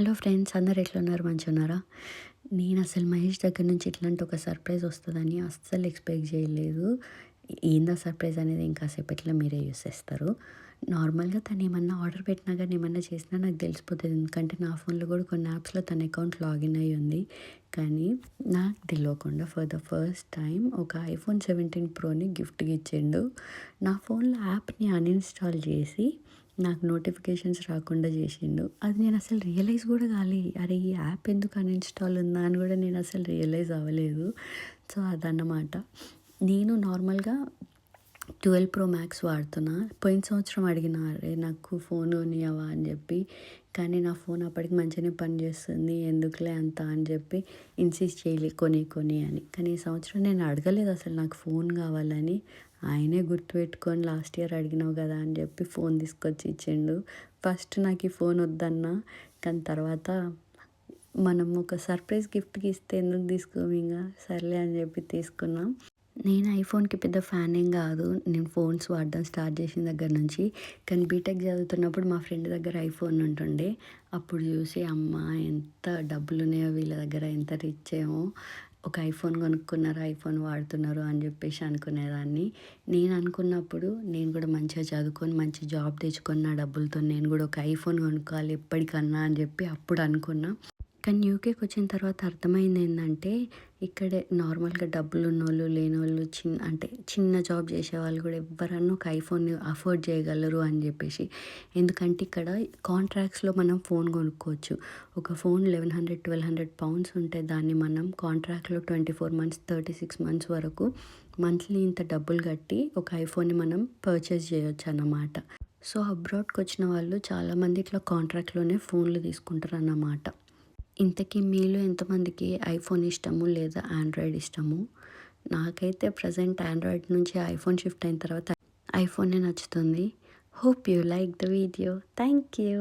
Hello friends, అందరు ఎట్లున్నారు? మంచిగున్నారా? నేను అసలు మహేష్ దగ్గర నుంచి ఇట్లాంటి ఒక సర్ప్రైజ్ వస్తదని అస్సలు ఎక్స్‌పెక్ట్ చేయలేదు. ఏందా సర్ప్రైజ్ అనేది ఇంకా సేపట్లో మీరే చూసేస్తారు. నార్మల్‌గా తనేమన్నా ఆర్డర్ పెట్టినా గానీ, ఏమన్నా చేసినా నాకు తెలిసిపోతది. ఎందుకంటే నా ఫోన్‌లో కూడా కొన్ని యాప్స్‌లో తన అకౌంట్ లాగిన్ అయ్యి ఉంది. కానీ నాకు తెలవకుండా ఫర్ ద ఫస్ట్ టైమ్ ఒక ఐఫోన్ 17 ప్రోని గిఫ్ట్‌గా ఇచ్చిండు. నా ఫోన్‌లో యాప్‌ని అన్‌ఇన్‌స్టాల్ చేసి నాకు నోటిఫికేషన్స్ రాకుండా చేసిండు. అది నేను అసలు రియలైజ్ కూడా కాలే. అరే! ఈ యాప్ ఎందుకు అన్‌ఇన్‌స్టాల్ ఉందా అని కూడా నేను అసలు రియలైజ్ అవ్వలేదు. సో, అదన్నమాట. నేను నార్మల్‌గా 12 ప్రో మ్యాక్స్ వాడుతున్నా. పోయిన సంవత్సరం అడిగిన, "అరే! నాకు ఫోన్ కొనియవా" అని చెప్పి. కానీ నా ఫోన్ అప్పటికి మంచిగానే పనిచేస్తుంది. ఎందుకులే అంత అని చెప్పి ఇన్సిస్ట్ చేయలే కొని అని. కానీ ఈ సంవత్సరం నేను అడగలేదు అసలు నాకు ఫోన్ కావాలని. ఆయనే గుర్తుపెట్టుకొని లాస్ట్ ఇయర్ అడిగినావు కదా అని చెప్పి ఫోన్ తీసుకొచ్చి ఇచ్చిండు. ఫస్ట్ నాకు ఈ ఫోన్ వద్దన్నా, కానీ తర్వాత మనం ఒక సర్ప్రైజ్ గిఫ్ట్‌కి ఇస్తే ఎందుకు తీసుకోము ఇంగ. సర్లే అని చెప్పి తీసుకున్నాం. నేను ఐఫోన్‌కి పెద్ద ఫ్యాన్ ఏం గాదు. నేను ఫోన్స్ వాడడం స్టార్ట్ చేసిన దగ్గర నుంచి. కానీ బీటెక్ చదువుతున్నప్పుడు మా ఫ్రెండ్ దగ్గర ఐఫోన్ ఉంటుండే. అప్పుడు చూసి అమ్మా! ఎంత డబ్బులున్నాయో వీళ్ళ దగ్గర, ఎంత రిచ్ ఏమో. ఒక ఐఫోన్ కొనుక్కున్నారు, ఐఫోన్ వాడుతున్నారు అని చెప్పేసి అనుకునేదాన్ని. నేను అనుకున్నప్పుడు నేను కూడా మంచిగా చదువుకొని మంచి జాబ్ తెచ్చుకొని నా డబ్బులతో నేను కూడా ఒక ఐఫోన్ కొనుక్కోవాలి ఎప్పటికన్నా అని చెప్పి అప్పుడు అనుకున్నా. కానీ యూకేకి వచ్చిన తర్వాత అర్థమైంది ఏందంటే, ఇక్కడే నార్మల్‌గా డబ్బులున్నోళ్ళు, లేనోళ్ళు అంటే చిన్న జాబ్ చేసేవాళ్ళు కూడా ఎవ్వరన్నా ఒక ఐఫోన్‌ని అఫోర్డ్ చేయగలరు అని చెప్పేసి. ఎందుకంటే ఇక్కడ కాంట్రాక్ట్స్‌లో మనం ఫోన్ కొనుక్కోవచ్చు. ఒక ఫోన్ 1100, 1200 పౌండ్స్ ఉంటే దాన్ని మనం కాంట్రాక్ట్‌లో 24 మంత్స్, 36 మంత్స్ వరకు మంత్లీ ఇంత డబ్బులు కట్టి ఒక ఐఫోన్‌ని మనం పర్చేస్ చేయొచ్చన్నమాట. సో, అబ్రాడ్‌కొచ్చిన వాళ్ళు చాలామంది ఇట్లా కాంట్రాక్ట్‌లోనే ఫోన్లు తీసుకుంటారన్నమాట. ఇంతకీ మీలో ఎంతమందికి ఐఫోన్ ఇష్టము లేదా ఆండ్రాయిడ్ ఇష్టము? నాకైతే ప్రెజెంట్ ఆండ్రాయిడ్ నుంచి ఐఫోన్ షిఫ్ట్ అయిన తర్వాత ఐఫోనే నచ్చుతుంది. Hope you like the video. Thank you.